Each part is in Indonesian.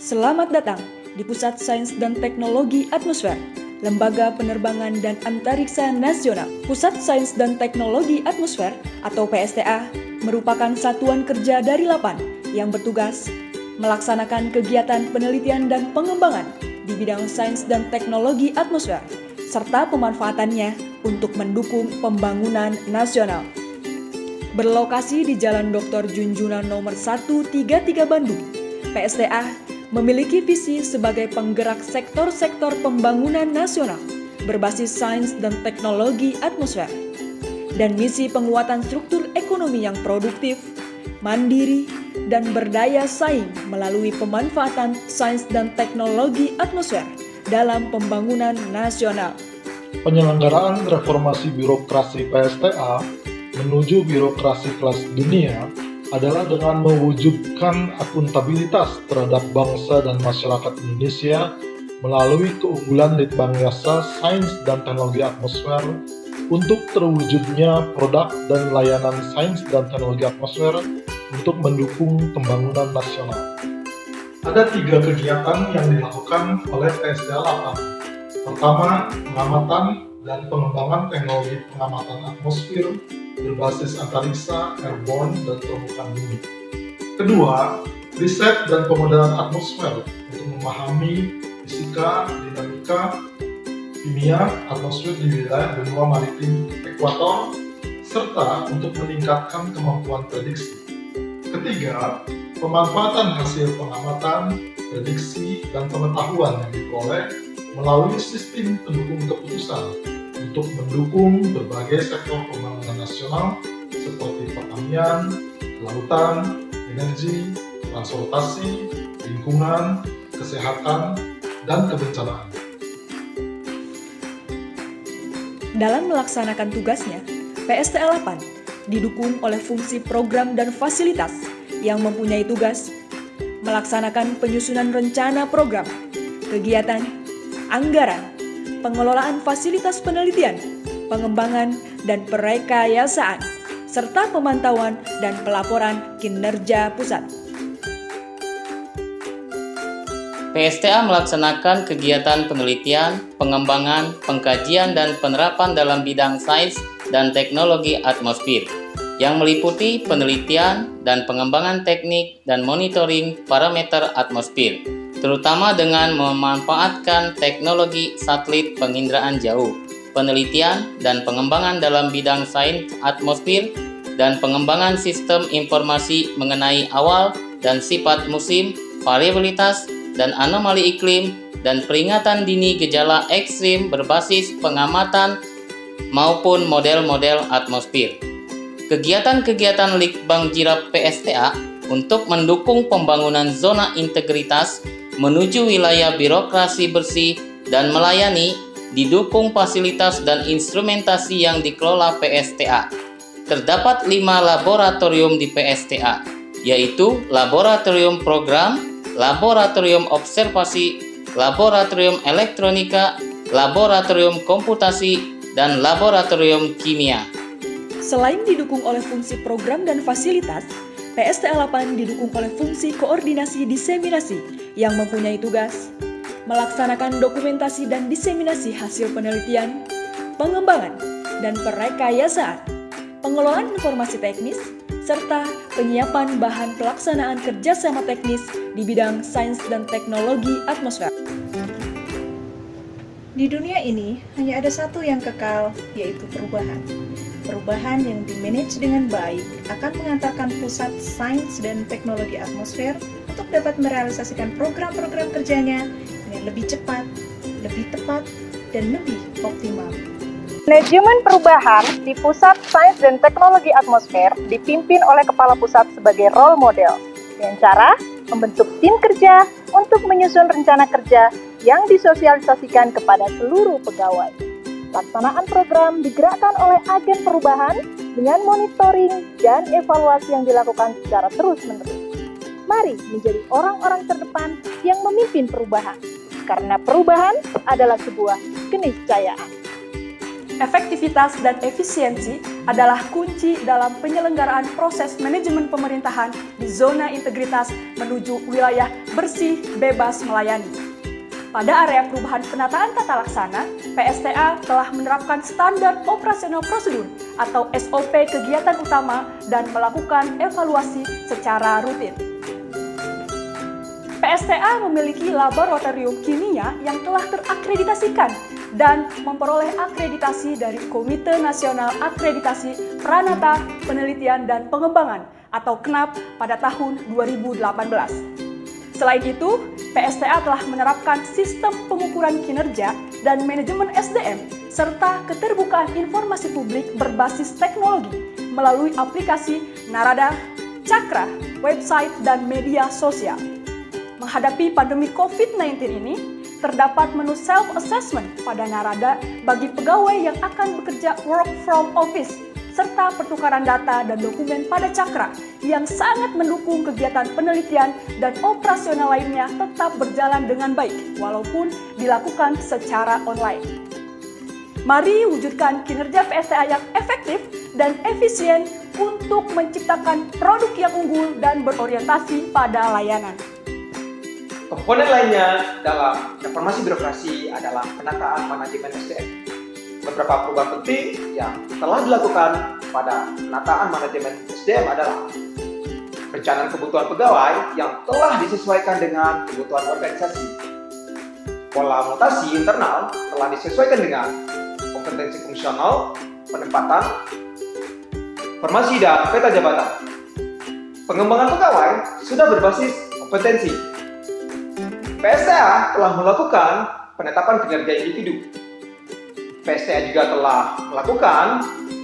Selamat datang di Pusat Sains dan Teknologi Atmosfer, Lembaga Penerbangan dan Antariksa Nasional. Pusat Sains dan Teknologi Atmosfer atau PSTA merupakan satuan kerja dari LAPAN yang bertugas melaksanakan kegiatan penelitian dan pengembangan di bidang sains dan teknologi atmosfer, serta pemanfaatannya untuk mendukung pembangunan nasional. Berlokasi di Jalan Dr. Junjunan nomor 133 Bandung, PSTA memiliki visi sebagai penggerak sektor-sektor pembangunan nasional berbasis sains dan teknologi atmosfer, dan misi penguatan struktur ekonomi yang produktif, mandiri, dan berdaya saing melalui pemanfaatan sains dan teknologi atmosfer dalam pembangunan nasional. Penyelenggaraan reformasi birokrasi PSTA menuju birokrasi kelas dunia adalah dengan mewujudkan akuntabilitas terhadap bangsa dan masyarakat Indonesia melalui keunggulan Litbangkesa Sains dan Teknologi Atmosfer untuk terwujudnya produk dan layanan sains dan teknologi atmosfer untuk mendukung pembangunan nasional. Ada 3 kegiatan yang dilakukan oleh PSTA LAPAN. Pertama, pengamatan dan pengembangan teknologi pengamatan atmosfer berbasis antariksa, airborne, dan permukaan bumi. Kedua, riset dan pemodelan atmosfer untuk memahami fisika, dinamika, kimia atmosfer di wilayah benua maritim ekuator, serta untuk meningkatkan kemampuan prediksi. Ketiga, pemanfaatan hasil pengamatan, prediksi, dan pengetahuan yang diperoleh melalui sistem pendukung keputusan untuk mendukung berbagai sektor pembangunan nasional seperti pertanian, kelautan, energi, transportasi, lingkungan, kesehatan, dan kebencanaan. Dalam melaksanakan tugasnya, PSTA LAPAN didukung oleh fungsi program dan fasilitas yang mempunyai tugas melaksanakan penyusunan rencana program, kegiatan, anggaran, pengelolaan fasilitas penelitian, pengembangan dan perekayasaan, serta pemantauan dan pelaporan kinerja pusat. PSTA melaksanakan kegiatan penelitian, pengembangan, pengkajian, dan penerapan dalam bidang sains dan teknologi atmosfer, yang meliputi penelitian dan pengembangan teknik dan monitoring parameter atmosfer, terutama dengan memanfaatkan teknologi satelit penginderaan jauh, penelitian dan pengembangan dalam bidang sains atmosfer, dan pengembangan sistem informasi mengenai awal dan sifat musim, variabilitas, dan anomali iklim, dan peringatan dini gejala ekstrim berbasis pengamatan maupun model-model atmosfer. Kegiatan-kegiatan Litbangkesa PSTA untuk mendukung pembangunan zona integritas menuju wilayah birokrasi bersih dan melayani didukung fasilitas dan instrumentasi yang dikelola PSTA. Terdapat 5 laboratorium di PSTA, yaitu Laboratorium Program, Laboratorium Observasi, Laboratorium Elektronika, Laboratorium Komputasi, dan Laboratorium Kimia. Selain didukung oleh fungsi program dan fasilitas, PSTA LAPAN didukung oleh fungsi koordinasi diseminasi yang mempunyai tugas melaksanakan dokumentasi dan diseminasi hasil penelitian, pengembangan, dan perekayasaan, pengelolaan informasi teknis, serta penyiapan bahan pelaksanaan kerjasama teknis di bidang sains dan teknologi atmosfer. Di dunia ini hanya ada satu yang kekal, yaitu perubahan. Perubahan yang dimanage dengan baik akan mengantarkan Pusat Sains dan Teknologi Atmosfer untuk dapat merealisasikan program-program kerjanya dengan lebih cepat, lebih tepat, dan lebih optimal. Manajemen perubahan di Pusat Sains dan Teknologi Atmosfer dipimpin oleh Kepala Pusat sebagai role model, dengan cara membentuk tim kerja untuk menyusun rencana kerja yang disosialisasikan kepada seluruh pegawai. Pelaksanaan program digerakkan oleh agen perubahan dengan monitoring dan evaluasi yang dilakukan secara terus-menerus. Mari menjadi orang-orang terdepan yang memimpin perubahan, karena perubahan adalah sebuah keniscayaan. Efektivitas dan efisiensi adalah kunci dalam penyelenggaraan proses manajemen pemerintahan di zona integritas menuju wilayah bersih, bebas melayani. Pada area perubahan penataan tata laksana, PSTA telah menerapkan standar operasional prosedur atau SOP kegiatan utama dan melakukan evaluasi secara rutin. PSTA memiliki laboratorium kimia yang telah terakreditasikan dan memperoleh akreditasi dari Komite Nasional Akreditasi Pranata Penelitian dan Pengembangan atau KNAP pada tahun 2018. Selain itu, PSTA telah menerapkan sistem pengukuran kinerja dan manajemen SDM serta keterbukaan informasi publik berbasis teknologi melalui aplikasi Narada, Cakra, website, dan media sosial. Menghadapi pandemi COVID-19 ini, terdapat menu self-assessment pada Narada bagi pegawai yang akan bekerja work from office, serta pertukaran data dan dokumen pada Cakra yang sangat mendukung kegiatan penelitian dan operasional lainnya tetap berjalan dengan baik walaupun dilakukan secara online. Mari wujudkan kinerja PSTA yang efektif dan efisien untuk menciptakan produk yang unggul dan berorientasi pada layanan. Komponen lainnya dalam reformasi birokrasi adalah penataan manajemen SDM. Beberapa perubahan penting yang telah dilakukan pada penataan manajemen SDM adalah perencanaan kebutuhan pegawai yang telah disesuaikan dengan kebutuhan organisasi. Pola mutasi internal telah disesuaikan dengan kompetensi fungsional, penempatan, formasi dan peta jabatan. Pengembangan pegawai sudah berbasis kompetensi. PSTA telah melakukan penetapan kinerja individu. PSTA juga telah melakukan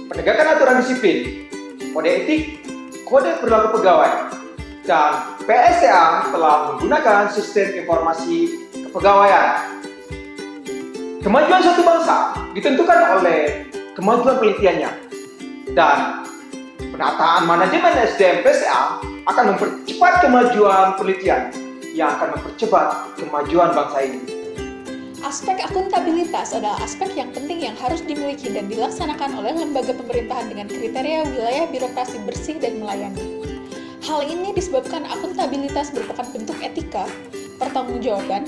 penegakan aturan disiplin, kode etik, kode perilaku pegawai, dan PSTA telah menggunakan sistem informasi kepegawaian. Kemajuan suatu bangsa ditentukan oleh kemajuan penelitiannya, dan penataan manajemen SDM PSTA akan mempercepat kemajuan penelitian yang akan mempercepat kemajuan bangsa ini. Aspek akuntabilitas adalah aspek yang penting yang harus dimiliki dan dilaksanakan oleh lembaga pemerintahan dengan kriteria wilayah birokrasi bersih dan melayani. Hal ini disebabkan akuntabilitas merupakan bentuk etika, pertanggungjawaban,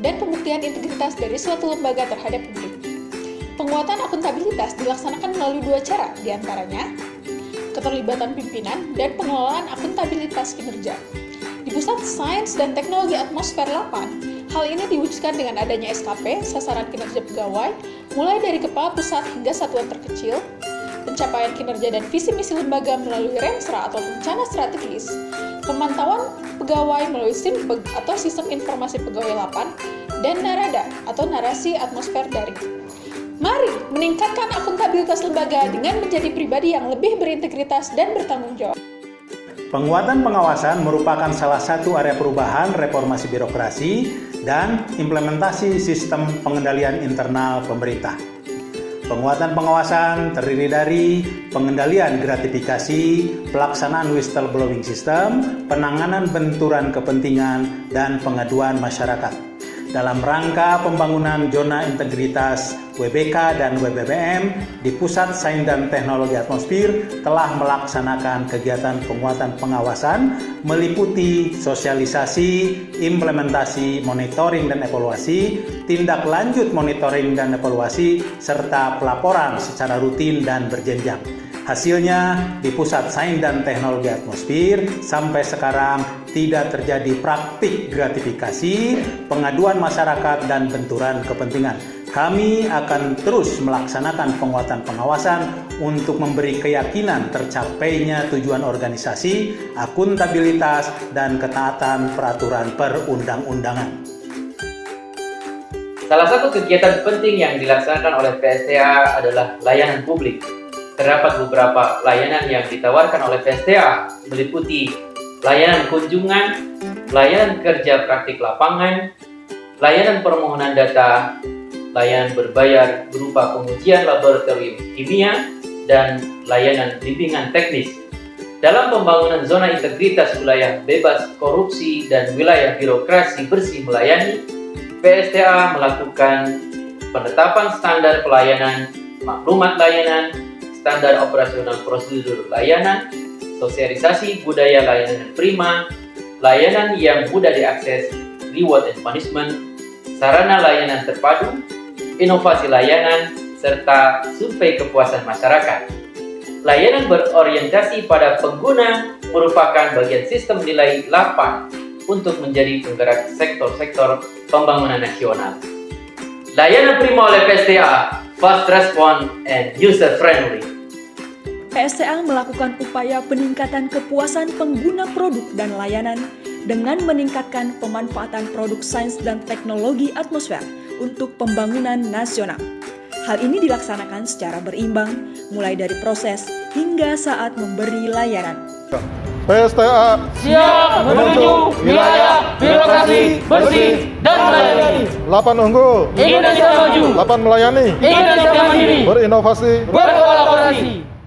dan pembuktian integritas dari suatu lembaga terhadap publik. Penguatan akuntabilitas dilaksanakan melalui dua cara, diantaranya keterlibatan pimpinan dan pengelolaan akuntabilitas kinerja. Di Pusat Sains dan Teknologi Atmosfer 8, hal ini diwujudkan dengan adanya SKP, sasaran kinerja pegawai, mulai dari kepala pusat hingga satuan terkecil, pencapaian kinerja dan visi misi lembaga melalui Remsra atau rencana strategis, pemantauan pegawai melalui SIMPEG atau Sistem Informasi Pegawai 8, dan Narada atau narasi atmosfer daring. Mari meningkatkan akuntabilitas lembaga dengan menjadi pribadi yang lebih berintegritas dan bertanggung jawab. Penguatan pengawasan merupakan salah satu area perubahan reformasi birokrasi dan implementasi sistem pengendalian internal pemerintah. Penguatan pengawasan terdiri dari pengendalian gratifikasi, pelaksanaan whistleblowing system, penanganan benturan kepentingan, dan pengaduan masyarakat. Dalam rangka pembangunan zona integritas WBK dan WBBM di Pusat Sains dan Teknologi Atmosfer telah melaksanakan kegiatan penguatan pengawasan meliputi sosialisasi, implementasi, monitoring dan evaluasi, tindak lanjut monitoring dan evaluasi, serta pelaporan secara rutin dan berjenjang. Hasilnya, di Pusat Sains dan Teknologi Atmosfer sampai sekarang tidak terjadi praktik gratifikasi, pengaduan masyarakat, dan benturan kepentingan. Kami akan terus melaksanakan penguatan pengawasan untuk memberi keyakinan tercapainya tujuan organisasi, akuntabilitas, dan ketaatan peraturan perundang-undangan. Salah satu kegiatan penting yang dilaksanakan oleh PSTA adalah layanan publik. Terdapat beberapa layanan yang ditawarkan oleh PSTA, meliputi layanan kunjungan, layanan kerja praktik lapangan, layanan permohonan data, layanan berbayar berupa pengujian laboratorium kimia, dan layanan bimbingan teknis. Dalam pembangunan zona integritas wilayah bebas korupsi dan wilayah birokrasi bersih melayani, PSTA melakukan penetapan standar pelayanan, maklumat layanan, standar operasional prosedur layanan, sosialisasi budaya layanan prima, layanan yang mudah diakses, reward and punishment, sarana layanan terpadu, inovasi layanan, serta survei kepuasan masyarakat. Layanan berorientasi pada pengguna merupakan bagian sistem nilai 8 untuk menjadi penggerak sektor-sektor pembangunan nasional. Layanan prima oleh PSTA, fast response and user friendly. PSTA melakukan upaya peningkatan kepuasan pengguna produk dan layanan dengan meningkatkan pemanfaatan produk sains dan teknologi atmosfer untuk pembangunan nasional. Hal ini dilaksanakan secara berimbang, mulai dari proses hingga saat memberi layanan. PSTA siap menuju wilayah birokrasi bersih dan melayani. 8 unggul, Indonesia maju. 8 melayani, Indonesia mandiri. berinovasi, Berkolaborasi.